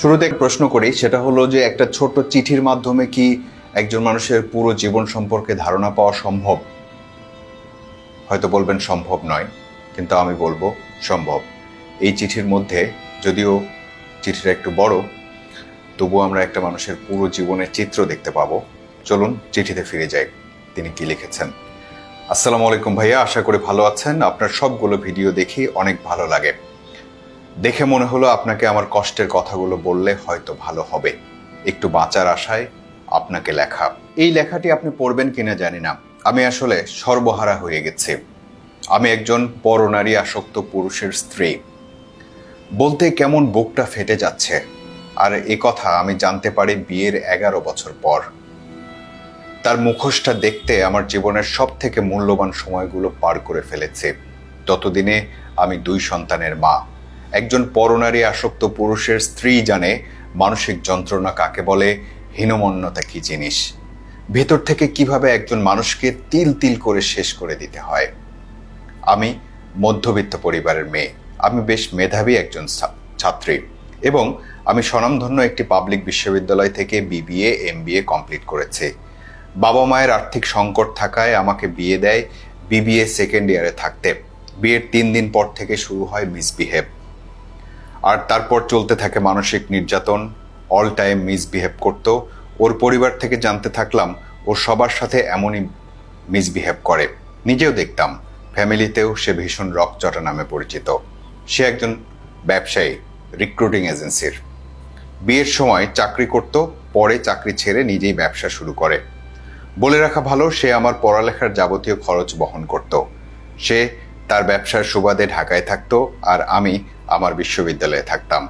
শুরুতে এক প্রশ্ন করি, সেটা হলো যে একটা ছোট্ট চিঠির মাধ্যমে কি একজন মানুষের পুরো জীবন সম্পর্কে ধারণা পাওয়া সম্ভব? হয়তো বলবেন সম্ভব নয়, কিন্তু আমি বলবো সম্ভব। এই চিঠির মধ্যে, যদিও চিঠিটা একটু বড়, তবুও আমরা একটা মানুষের পুরো জীবনের চিত্র দেখতে পাবো। চলুন চিঠিতে ফিরে যাই, তিনি কি লিখেছেন। আসসালামু আলাইকুম ভাইয়া, আশা করি ভালো আছেন। আপনার সবগুলো ভিডিও দেখি, অনেক ভালো লাগে। দেখে মনে হলো আপনাকে আমার কষ্টের কথাগুলো বললে হয়তো ভালো হবে। একটু বাঁচার আশায় আপনাকে লেখা। এই লেখাটি আপনি পড়বেন কিনা জানি না। আমি আসলে সর্বহারা হয়ে গেছি। আমি একজন পরনারী আসক্ত পুরুষের স্ত্রী। বলতে কেমন বুকটা ফেটে যাচ্ছে। আর এ কথা আমি জানতে পারি বিয়ের 11 বছর পর। তার মুখোশটা দেখতে আমার জীবনের সব থেকে মূল্যবান সময়গুলো পার করে ফেলেছে। ততদিনে আমি 2 সন্তানের মা। একজন পরনারী আসক্ত পুরুষের স্ত্রী জানে মানসিক যন্ত্রণা কাকে বলে, হীনমন্যতা কি জিনিস, ভেতর থেকে কিভাবে একজন মানুষকে তিল তিল করে শেষ করে দিতে হয়। আমি মধ্যবিত্ত পরিবারের মেয়ে। আমি বেশ মেধাবী একজন ছাত্রী এবং আমি স্বনামধন্য একটি পাবলিক বিশ্ববিদ্যালয় থেকে বিবিএ এমবিএ কমপ্লিট করেছি। বাবা মায়ের আর্থিক সংকট থাকায় আমাকে বিয়ে দেয় বিবিএ সেকেন্ড ইয়ারে থাকতে। বিয়ের 3 দিন পর থেকে শুরু হয় মিসবিহেভ, আর তারপর চলতে থাকে মানসিক নির্যাতন। অল টাইম মিসবিহেভ করতো। ওর পরিবার থেকে জানতে থাকলাম ও সবার সাথে এমনই মিসবিহেভ করে। নিজেও দেখতাম ফ্যামিলিতেও সে ভীষণ রকচটা নামে পরিচিত। সে একজন ব্যবসায়ী, রিক্রুটিং এজেন্সির। বিয়ের সময় চাকরি করত, পরে চাকরি ছেড়ে নিজেই ব্যবসা শুরু করে। বলে রাখা ভালো, সে আমার পড়ালেখার যাবতীয় খরচ বহন করত। সে তার ব্যবসার সুবাদে ঢাকায় থাকতো আর আমি আমার বিশ্ববিদ্যালয়ে থাকতাম।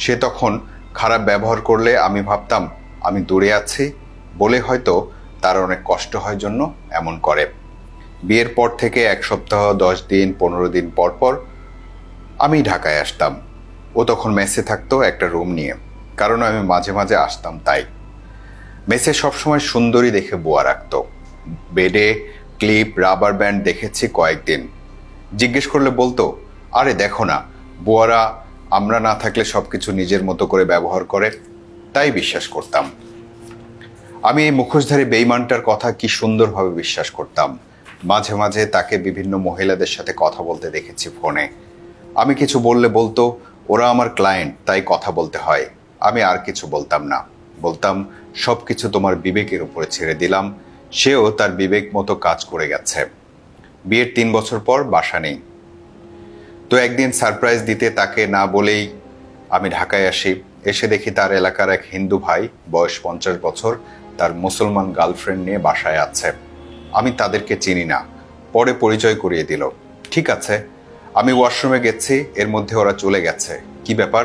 সে তখন খারাপ ব্যবহার করলে আমি ভাবতাম আমি দূরে আছি বলে হয়তো তার অনেক কষ্ট হয় জন্য এমন করে। বিয়ের পর থেকে 1 সপ্তাহ, 10 দিন, 15 দিন পর পর আমি ঢাকায় আসতাম। ও তখন মেসে থাকতো একটা রুম নিয়ে, কারণ আমি মাঝে মাঝে আসতাম তাই। মেসে সবসময় সুন্দরী দেখে বুয়া রাখতো। বেডে ক্লিপ, রাবার ব্যান্ড দেখেছি কয়েকদিন। জিজ্ঞেস করলে বলতো, আরে দেখো না, বুয়ারা আমরা না থাকলে সবকিছু নিজের মতো করে ব্যবহার করে। তাই বিশ্বাস করতাম। আমি এই মুখোশধারী বেঈমানটার কথা কি সুন্দরভাবে বিশ্বাস করতাম। মাঝে মাঝে তাকে বিভিন্ন মহিলাদের সাথে কথা বলতে দেখেছি ফোনে। আমি কিছু বললে বলতো, ওরা আমার ক্লায়েন্ট, তাই কথা বলতে হয়। আমি আর কিছু বলতাম না। বলতাম, সব কিছু তোমার বিবেকের উপরে ছেড়ে দিলাম। সেও তার বিবেক মতো কাজ করে গেছে। বিয়ের 3 বছর পর বাসা নেই। তো একদিন সারপ্রাইজ দিতে তাকে না বলেই আমি ঢাকায় আসি। এসে দেখি তার এলাকার এক হিন্দু ভাই, বয়স 50 বছর, তার মুসলমান গার্লফ্রেন্ড নিয়ে বাসায় আছে। আমি তাদেরকে চিনি না। পরে পরিচয় করিয়ে দিল। ঠিক আছে, আমি ওয়াশরুমে গেছি, এর মধ্যে ওরা চলে গেছে। কি ব্যাপার?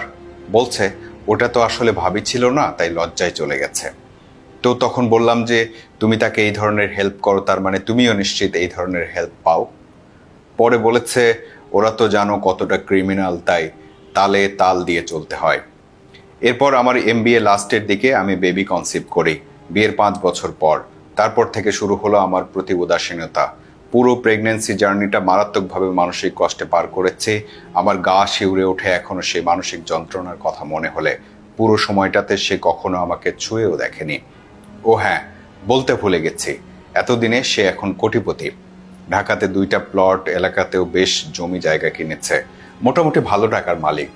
বলছে, ওটা তো আসলে ভাবি ছিল না, তাই লজ্জায় চলে গেছে। তো তখন বললাম যে, তুমি তাকে এই ধরনের হেল্প করো, তার মানে তুমিও নিশ্চিত এই ধরনের হেল্প পাও। পরে বলেছে, ওরা তো জানো কতটা ক্রিমিনাল, তাই তালে তাল দিয়ে চলতে হয়। এরপর আমার এমবিএ লাস্টের দিকে আমি বেবি কনসিভ করি বিয়ের 5 বছর পর। তারপর থেকে শুরু হলো আমার প্রতি উদাসীনতা। পুরো প্রেগন্যান্সি জার্নিটা মারাত্মকভাবে মানসিক কষ্টে পার করেছে। আমার গা শিউরে ওঠে এখনো সেই মানসিক যন্ত্রণার কথা মনে হলে। পুরো সময়টাতে সে কখনো আমাকে ছুঁয়েও দেখেনি। ও হ্যাঁ, বলতে ভুলে গেছি, এতদিনে সে এখন কোটিপতি। ঢাকাতে 2টা প্লট, এলাকাতেও বেশ জমি জায়গা কিনেছে। মোটামুটি ভালো টাকার মালিক।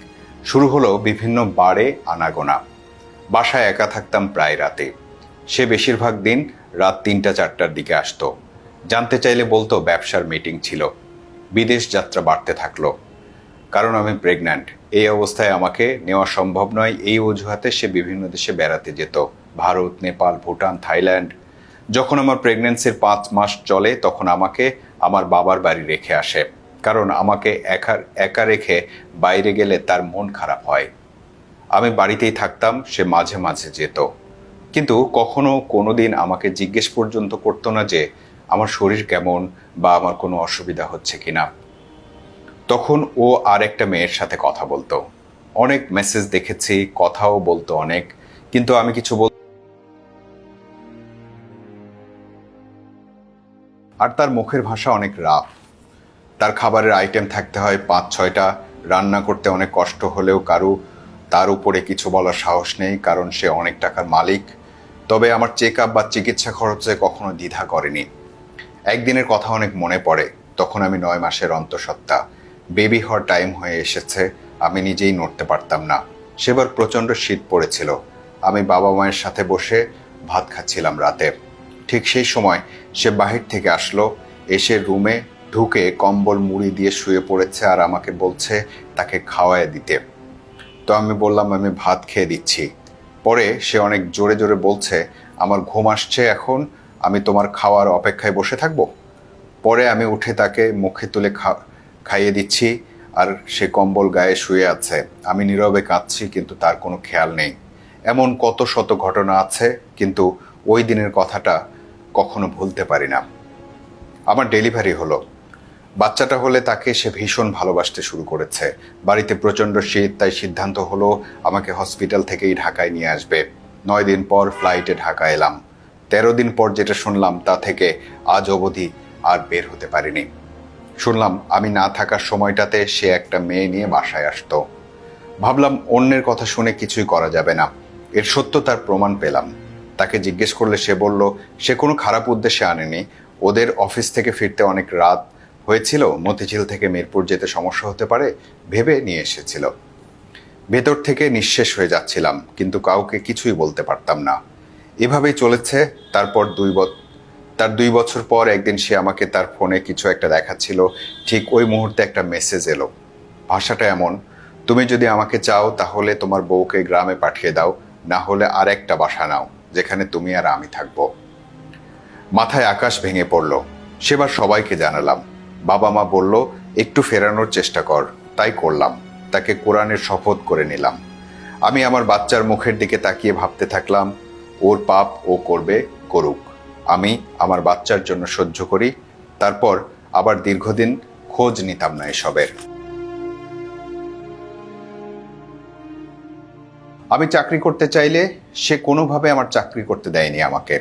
শুরু হলো বিভিন্ন বারে আনাগোনা। বাসায় একা থাকতাম প্রায় রাতে। সে বেশিরভাগ দিন রাত 3টা-4টার দিকে আসতো। জানতে চাইলে বলতো ব্যবসার মিটিং ছিল। বিদেশ যাত্রা বাড়তে থাকলো, কারণ আমি প্রেগন্যান্ট। এই অবস্থায় আমাকে নেওয়া সম্ভব নয়, এই অজুহাতে সে বিভিন্ন দেশে বেড়াতে যেত। ভারত, নেপাল, ভুটান, থাইল্যান্ড। যখন আমার প্রেগন্যান্সির 5 মাস চলে তখন আমাকে আমার বাবার বাড়ি রেখে আসে, কারণ আমাকে একা রেখে বাইরে গেলে তার মন খারাপ হয়। আমি বাড়িতেই থাকতাম, সে মাঝে মাঝে যেত, কিন্তু কখনো কোনোদিন আমাকে জিজ্ঞেস পর্যন্ত করতো না যে আমার শরীর কেমন বা আমার কোনো অসুবিধা হচ্ছে কিনা। তখন ও আর একটা মেয়ের সাথে কথা বলতো। অনেক মেসেজ দেখেছি, কথাও বলতো অনেক, কিন্তু আমি কিছু আর তার মুখের ভাষা অনেক রাফ। তার খাবারের আইটেম থাকতে হয় 5-6টা। রান্না করতে অনেক কষ্ট হলেও কারু তার উপরে কিছু বলার সাহস নেই, কারণ সে অনেক টাকার মালিক। তবে আমার চেক আপ বা চিকিৎসা খরচে কখনো দ্বিধা করেনি। একদিনের কথা অনেক মনে পড়ে। তখন আমি 9 মাসের অন্তঃসত্ত্বা। বেবি হওয়ার টাইম হয়ে এসেছে। আমি নিজেই নড়তে পারতাম না। সেবার প্রচণ্ড শীত পড়েছিল। আমি বাবা মায়ের সাথে বসে ভাত খাচ্ছিলাম রাতে। ঠিক সেই সময় সে বাহির থেকে আসলো। এসে রুমে ঢুকে কম্বল মুড়ি দিয়ে শুয়ে পড়েছে আর আমাকে বলছে তাকে খাওয়ায় দিতে। তো আমি বললাম আমি ভাত খেয়ে দিচ্ছি। পরে সে অনেক জোরে জোরে বলছে, আমার ঘুম আসছে, এখন আমি তোমার খাওয়ার অপেক্ষায় বসে থাকবো। পরে আমি উঠে তাকে মুখে তুলে খাইয়ে দিচ্ছি আর সে কম্বল গায়ে শুয়ে আছে। আমি নীরবে কাঁদছি, কিন্তু তার কোনো খেয়াল নেই। এমন কত শত ঘটনা আছে, কিন্তু ওই দিনের কথাটা কখনো ভুলতে পারি না। আমার ডেলিভারি হলো। বাচ্চাটা হলে তাকে সে ভীষণ ভালোবাসতে শুরু করেছে। বাড়িতে প্রচণ্ড শীত, তাই সিদ্ধান্ত হলো আমাকে হসপিটাল থেকেই ঢাকায় নিয়ে আসবে। 9 দিন পর ফ্লাইটে ঢাকা এলাম। 13 দিন পর যেটা শুনলাম তা থেকে আজ অবধি আর বের হতে পারিনি। শুনলাম আমি না থাকার সময়টাতে সে একটা মেয়ে নিয়ে বাসায় আসতো। ভাবলাম অন্যের কথা শুনে কিছুই করা যাবে না। এর সত্যতার প্রমাণ পেলাম। তাকে জিজ্ঞেস করলে সে বলল সে কোনো খারাপ উদ্দেশ্যে আনেনি। ওদের অফিস থেকে ফিরতে অনেক রাত হয়েছিল, মতিঝিল থেকে মিরপুর যেতে সমস্যা হতে পারে ভেবে নিয়ে এসেছিল। ভেতর থেকে নিঃশেষ হয়ে যাচ্ছিলাম, কিন্তু কাউকে কিছুই বলতে পারতাম না। এভাবেই চলেছে। তার 2 বছর পর একদিন সে আমাকে তার ফোনে কিছু একটা দেখাচ্ছিল। ঠিক ওই মুহূর্তে একটা মেসেজ এলো। ভাষাটা এমন, তুমি যদি আমাকে চাও তাহলে তোমার বউকে গ্রামে পাঠিয়ে দাও, না হলে আর একটা বাসা নাও যেখানে তুমি আর আমি থাকবো। মাথায় আকাশ ভেঙে পড়ল। সেবার সবাইকে জানালাম। বাবা মা বলল একটু ফেরানোর চেষ্টা কর। তাই করলাম। তাকে কোরআনের শপথ করে নিলাম। আমি আমার বাচ্চার মুখের দিকে তাকিয়ে ভাবতে থাকলাম, ওর পাপ ও করবে, করুক, আমি আমার বাচ্চার জন্য সহ্য করি। তারপর আবার দীর্ঘদিন খোঁজ নিতাম না এসবের। আমি চাকরি করতে চাইলে সে কোনোভাবে আমার চাকরি করতে দেয়নি আমাকে।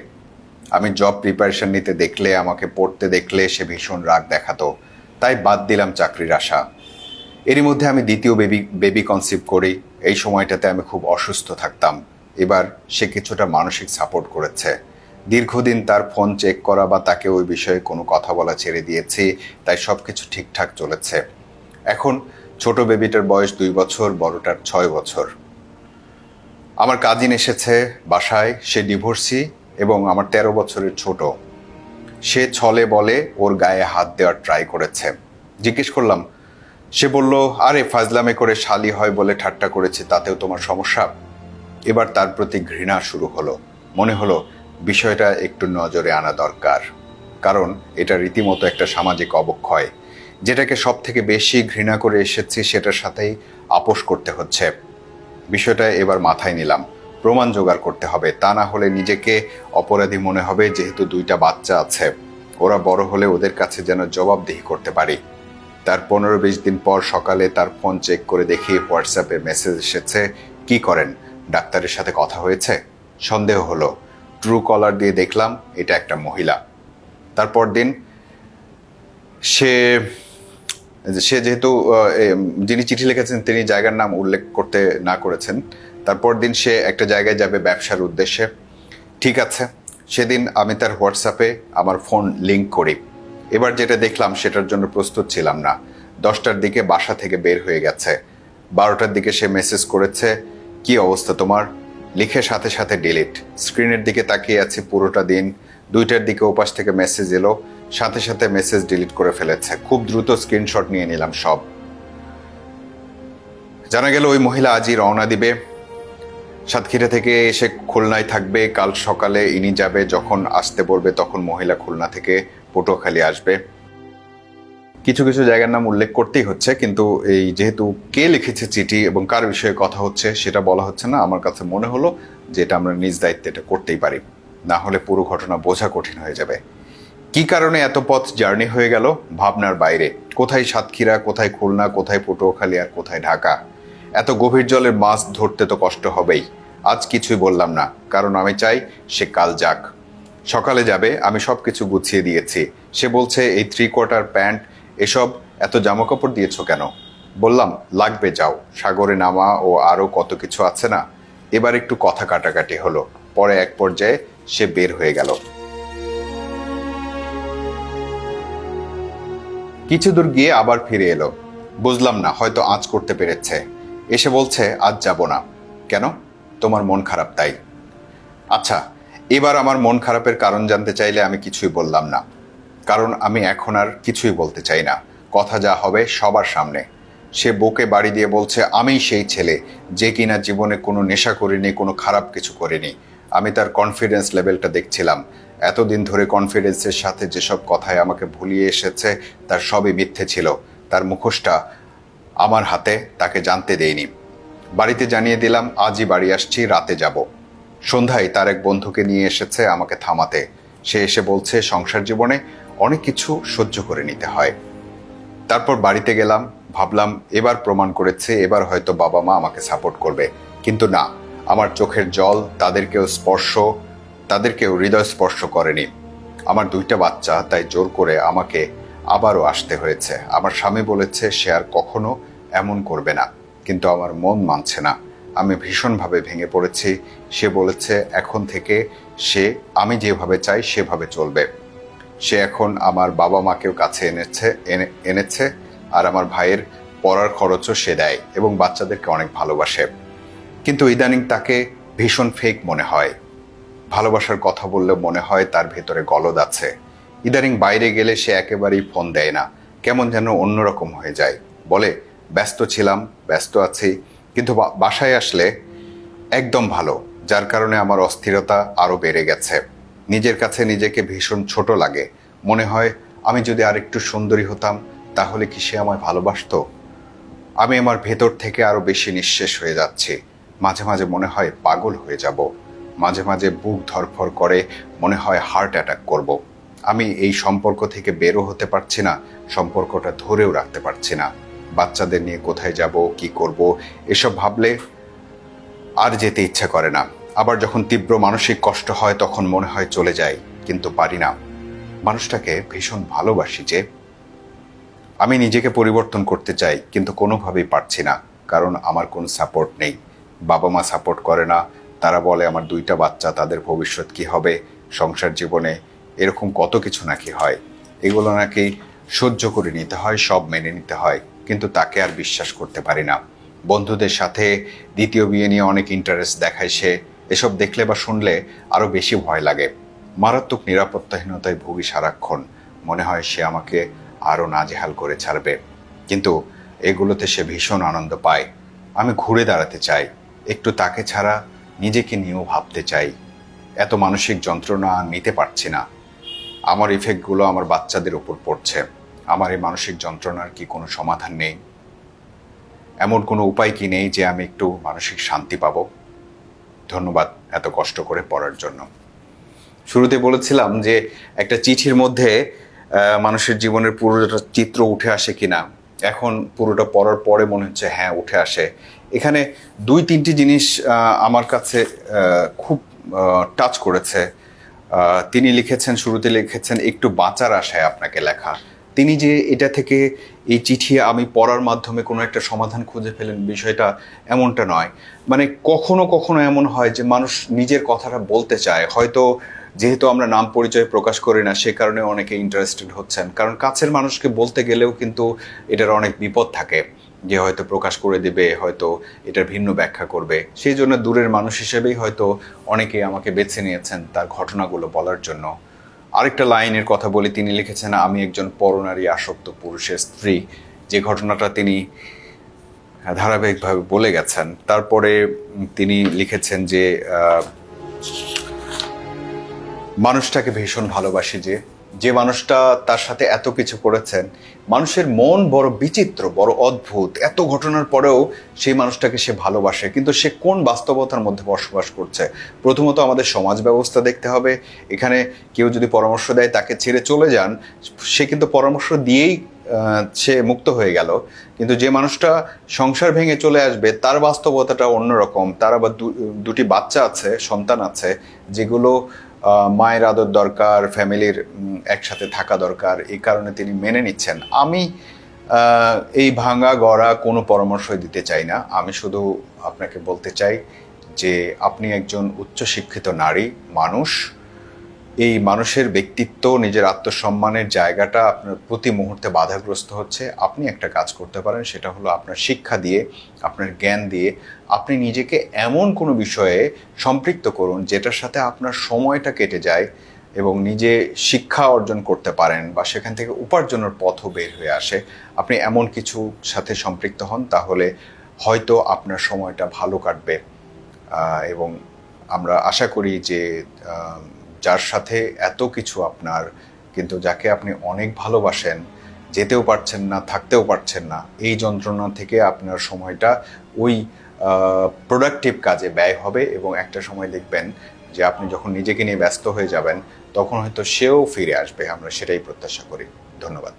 আমি জব প্রিপারেশন নিতে দেখলে, আমাকে পড়তে দেখলে সে ভীষণ রাগ দেখাতো। তাই বাদ দিলাম চাকরির আশা। এরই মধ্যে আমি দ্বিতীয় বেবি কনসিভ করি। এই সময়টাতে আমি খুব অসুস্থ থাকতাম। এবার সে কিছুটা মানসিক সাপোর্ট করেছে। দীর্ঘদিন তার ফোন চেক করা বা তাকে ওই বিষয়ে কোনো কথা বলা ছেড়ে দিয়েছি। তাই সব কিছু ঠিকঠাক চলেছে। এখন ছোট বেবিটার বয়স 2 বছর, বড়টার 6 বছর। আমার কাজিন এসেছে বাসায়। সে ডিভোর্সি এবং আমার 13 বছরের ছোট। সে ছলে বলে ওর গায়ে হাত দেওয়ার ট্রাই করেছে। জিজ্ঞেস করলাম। সে বলল, আরে ফাজলামে করে শালি হয় বলে ঠাট্টা করেছে, তাতেও তোমার সমস্যা? এবার তার প্রতি ঘৃণা শুরু হলো। মনে হলো বিষয়টা একটু নজরে আনা দরকার, কারণ এটা রীতিমতো একটা সামাজিক অবক্ষয়। যেটাকে সব থেকে বেশি ঘৃণা করে এসেছি সেটার সাথেই আপোষ করতে হচ্ছে। বিষয়টা এবার মাথায় নিলাম। প্রমাণ জোগাড় করতে হবে, তা না হলে নিজেকে অপরাধী মনে হবে। যেহেতু 2টা বাচ্চা আছে, ওরা বড় হলে ওদের কাছে যেন জবাবদিহি করতে পারি। তার 15-20 দিন পর সকালে তার ফোন চেক করে দেখি হোয়াটসঅ্যাপে মেসেজ এসেছে, কি করেন, ডাক্তারের সাথে কথা হয়েছে? সন্দেহ হলো। ট্রু কলার দিয়ে দেখলাম এটা একটা মহিলা। তারপর দিন সে যেহেতু যিনি চিঠি লিখেছেন তিনি জায়গার নাম উল্লেখ করতে না করেছেন। তারপর দিন সে একটা জায়গায় যাবে ব্যবসার উদ্দেশ্যে। ঠিক আছে, সেদিন আমি তার হোয়াটসঅ্যাপে আমার ফোন লিঙ্ক করি। এবার যেটা দেখলাম সেটার জন্য প্রস্তুত ছিলাম না। 10টার দিকে বাসা থেকে বের হয়ে গেছে। 12টার দিকে সে মেসেজ করেছে, কি অবস্থা তোমার, লিখে সাথে সাথে ডিলিট। স্ক্রিনের দিকে তাকিয়ে আছি পুরোটা দিন। 2টার দিকে ওপাশ থেকে মেসেজ এলো, সাথে সাথে মেসেজ ডিলিট করে ফেলেছে। খুব দ্রুত স্ক্রিনশট নিয়ে নিলাম সব। জানা গেল ওই মহিলা আজই রওনা দিবে। সাতক্ষীরা থেকে এসে খুলনায় থাকবে। কাল সকালে ইনি যাবে। যখন আসতে বলবে তখন মহিলা খুলনা থেকে পটুয়াখালী আসবে। কিছু কিছু জায়গার নাম উল্লেখ করতেই হচ্ছে, কিন্তু এই যেহেতু কে লিখেছে চিঠি এবং কার বিষয়ে কথা হচ্ছে সেটা বলা হচ্ছে না। আমার কাছে মনে হলো যে এটা আমরা নিজ দায়িত্বে এটা করতেই পারি, না হলে পুরো ঘটনা বোঝা কঠিন হয়ে যাবে। কি কারণে এত পথ জার্নি হয়ে গেল ভাবনার বাইরে। কোথায় সাতক্ষীরা, কোথায় খুলনা, কোথায় পটুয়াখালী আর কোথায় ঢাকা। এত গভীর জলের মাছ ধরতে তো কষ্ট হবেই। আজ কিছুই বললাম না, কারণ আমি চাই সে কাল যাক। সকালে যাবে, আমি সব কিছু গুছিয়ে দিয়েছি। সে বলছে এই 3/4 প্যান্ট, এসব এত জামাকাপড় দিয়েছো কেন? বললাম, লাগবে, যাও, সাগরে নামা ও আরও কত কিছু আছে না। এবার একটু কথা কাটাকাটি হলো, পরে এক পর্যায়ে সে বের হয়ে গেল। কিছু দূর গিয়ে আবার ফিরে এলো। বুঝলাম না, হয়তো আঁচ করতে পেরেছে। এসে বলছে, আজ যাব না। কেন? তোমার মন খারাপ তাই? আচ্ছা, এবার আমার মন খারাপের কারণ জানতে চাইলে আমি কিছুই বললাম না, কারণ আমি এখন আর কিছুই বলতে চাই না। কথা যা হবে সবার সামনে। সে বুকে বাড়ি দিয়ে বলছে, আমিই সেই ছেলে যে কিনা জীবনে কোনো নেশা করিনি, কোনো খারাপ কিছু করিনি। আমি তার কনফিডেন্স লেভেলটা দেখছিলাম। এতদিন ধরে কনফিডেন্সের সাথে যেসব কথায় আমাকে ভুলিয়ে এসেছে তার সবই মিথ্যে ছিল। তার মুখোশটা আমার হাতে, তাকে জানতে দেইনি। বাড়িতে জানিয়ে দিলাম আজই বাড়ি আসছি, রাতে যাব। সন্ধ্যায় তার এক বন্ধুকে নিয়ে এসেছে আমাকে থামাতে। সে এসে বলছে, সংসার জীবনে অনেক কিছু সহ্য করে নিতে হয়। তারপর বাড়িতে গেলাম, ভাবলাম এবার প্রমাণ করেছে, এবার হয়তো বাবা মা আমাকে সাপোর্ট করবে। কিন্তু না, আমার চোখের জল তাদেরকেও হৃদয় স্পর্শ করেনি। আমার দুইটা বাচ্চা, তাই জোর করে আমাকে আবারও আসতে হয়েছে। আমার স্বামী বলেছে সে আর কখনো এমন করবে না, কিন্তু আমার মন মানছে না। আমি ভীষণভাবে ভেঙে পড়েছি। সে বলেছে এখন থেকে সে আমি যেভাবে চাই সেভাবে চলবে। সে এখন আমার বাবা মাকেও কাছে এনেছে আর আমার ভাইয়ের পড়ার খরচও সে দেয় এবং বাচ্চাদেরকে অনেক ভালোবাসে। কিন্তু ইদানিং তাকে ভীষণ ফেক মনে হয়। ভালোবাসার কথা বললে মনে হয় তার ভেতরে গলদ আছে। ইদানিং বাইরে গেলে সে একেবারেই ফোন দেয় না, কেমন যেন অন্যরকম হয়ে যায়। বলে, ব্যস্ত ছিলাম, ব্যস্ত আছি, কিন্তু বাসায় আসলে একদম ভালো, যার কারণে আমার অস্থিরতা আরও বেড়ে গেছে। নিজের কাছে নিজেকে ভীষণ ছোট লাগে। মনে হয় আমি যদি আরেকটু সুন্দরী হতাম তাহলে কি সে আমায় ভালোবাসতো। আমি আমার ভেতর থেকে আরও বেশি নিঃশেষ হয়ে যাচ্ছি। মাঝে মাঝে মনে হয় পাগল হয়ে যাব। মাঝে মাঝে বুক ধড়ফড় করে, মনে হয় হার্ট অ্যাটাক করব। আমি এই সম্পর্ক থেকে বেরো হতে পারছি না, সম্পর্কটা ধরেও রাখতে পারছি না। বাচ্চাদের নিয়ে কোথায় যাব, কি করব, এসব ভাবলে আর যেতে ইচ্ছা করে না। আবার যখন তীব্র মানসিক কষ্ট হয় তখন মনে হয় চলে যাই, কিন্তু পারি না। মানুষটাকে ভীষণ ভালোবাসি যে। আমি নিজেকে পরিবর্তন করতে চাই, কিন্তু কোনোভাবেই পারছি না, কারণ আমার কোনো সাপোর্ট নেই। বাবা মা সাপোর্ট করে না। তারা বলে আমার দুইটা বাচ্চা, তাদের ভবিষ্যৎ কি হবে, সংসার জীবনে এরকম কত কিছু নাকি হয়, এগুলো নাকি সহ্য করে নিতে হয়, সব মেনে নিতে হয়। কিন্তু তাকে আর বিশ্বাস করতে পারি না। বন্ধুদের সাথে দ্বিতীয় বিয়ে নিয়ে অনেক ইন্টারেস্ট দেখায় সে। এসব দেখলে বা শুনলে আরও বেশি ভয় লাগে। মারাত্মক নিরাপত্তাহীনতায় ভুগি সারাক্ষণ। মনে হয় সে আমাকে আরও নাজেহাল করে ছাড়বে, কিন্তু এগুলোতে সে ভীষণ আনন্দ পায়। আমি ঘুরে দাঁড়াতে চাই, একটু তাকে ছাড়া নিজেকে নিয়েও ভাবতে চাই। এত মানসিক যন্ত্রণা আর নিতে পারছি না। আমার ইফেক্টগুলো আমার বাচ্চাদের উপর পড়ছে। আমার এই মানসিক যন্ত্রণার কি কোনো সমাধান নেই? এমন কোনো উপায় কি নেই যে আমি একটু মানসিক শান্তি পাব? ধন্যবাদ এত কষ্ট করে পড়ার জন্য। শুরুতে বলেছিলাম যে একটা চিঠির মধ্যে মানুষের জীবনের পুরোটা চিত্র উঠে আসে কিনা। এখন পুরোটা পড়ার পরে মনে হচ্ছে হ্যাঁ, উঠে আসে। এখানে দুই তিনটি জিনিস আমার কাছে খুব টাচ করেছে। তিনি লিখেছেন, শুরুতে লিখেছেন, একটু বাঁচার আশায় আপনাকে লেখা। তিনি যে এটা থেকে এই চিঠি আমি পড়ার মাধ্যমে কোনো একটা সমাধান খুঁজে ফেলেন, বিষয়টা এমনটা নয়। মানে কখনো কখনো এমন হয় যে মানুষ নিজের কথাটা বলতে চায়, হয়তো যেহেতু আমরা নাম পরিচয় প্রকাশ করি না সে কারণে অনেকে ইন্টারেস্টেড হচ্ছেন। কারণ কাছের মানুষকে বলতে গেলেও কিন্তু এটার অনেক বিপদ থাকে, যে হয়তো প্রকাশ করে দেবে, হয়তো এটার ভিন্ন ব্যাখ্যা করবে। সেই জন্য দূরের মানুষ হিসেবেই হয়তো অনেকে আমাকে বেছে নিয়েছেন তার ঘটনাগুলো বলার জন্য। আরেকটা লাইনের কথা বলি, তিনি লিখেছেন, আমি একজন পরনারী আসক্ত পুরুষের স্ত্রী, যে ঘটনাটা তিনি ধারাবাহিকভাবে বলে গেছেন। তারপরে তিনি লিখেছেন যে মানুষটাকে ভীষণ ভালোবাসি, যে মানুষটা তার সাথে এত কিছু করেছেন। মানুষের মন বড় বিচিত্র, বড় অদ্ভুত। এত ঘটনার পরেও সেই মানুষটাকে সে ভালোবাসে, কিন্তু সে কোন বাস্তবতার মধ্যে বসবাস করছে? প্রথমত আমাদের সমাজ ব্যবস্থা দেখতে হবে। এখানে কেউ যদি পরামর্শ দেয় তাকে ছেড়ে চলে যান, সে কিন্তু পরামর্শ দিয়েই সে মুক্ত হয়ে গেল। কিন্তু যে মানুষটা সংসার ভেঙে চলে আসবে তার বাস্তবতাটা অন্যরকম। তার আবার দুটি বাচ্চা আছে, সন্তান আছে, যেগুলো মায়ের আদর দরকার, ফ্যামিলির একসাথে থাকা দরকার। এই কারণে তিনি মেনে নিচ্ছেন। আমি এই ভাঙা গড়া কোনো পরামর্শই দিতে চাই না। আমি শুধু আপনাকে বলতে চাই যে আপনি একজন উচ্চশিক্ষিত নারী মানুষ। এই মানুষের ব্যক্তিত্ব, নিজের আত্মসম্মানের জায়গাটা আপনার প্রতি মুহূর্তে বাধাগ্রস্ত হচ্ছে। আপনি একটা কাজ করতে পারেন, সেটা হলো আপনার শিক্ষা দিয়ে, আপনার জ্ঞান দিয়ে আপনি নিজেকে এমন কোনো বিষয়ে সম্পৃক্ত করুন যেটার সাথে আপনার সময়টা কেটে যায় এবং নিজে শিক্ষা অর্জন করতে পারেন বা সেখান থেকে উপার্জনের পথও বের হয়ে আসে। আপনি এমন কিছু সাথে সম্পৃক্ত হন, তাহলে হয়তো আপনার সময়টা ভালো কাটবে। এবং আমরা আশা করি যে যার সাথে এত কিছু আপনার, কিন্তু যাকে আপনি অনেক ভালোবাসেন, যেতেও পারছেন না, থাকতেও পারছেন না, এই যন্ত্রণা থেকে আপনার সময়টা ওই প্রোডাক্টিভ কাজে ব্যয় হবে এবং একটা সময় দেখবেন যে আপনি যখন নিজেকে নিয়ে ব্যস্ত হয়ে যাবেন তখন হয়তো সেও ফিরে আসবে। আমরা সেটাই প্রত্যাশা করি। ধন্যবাদ।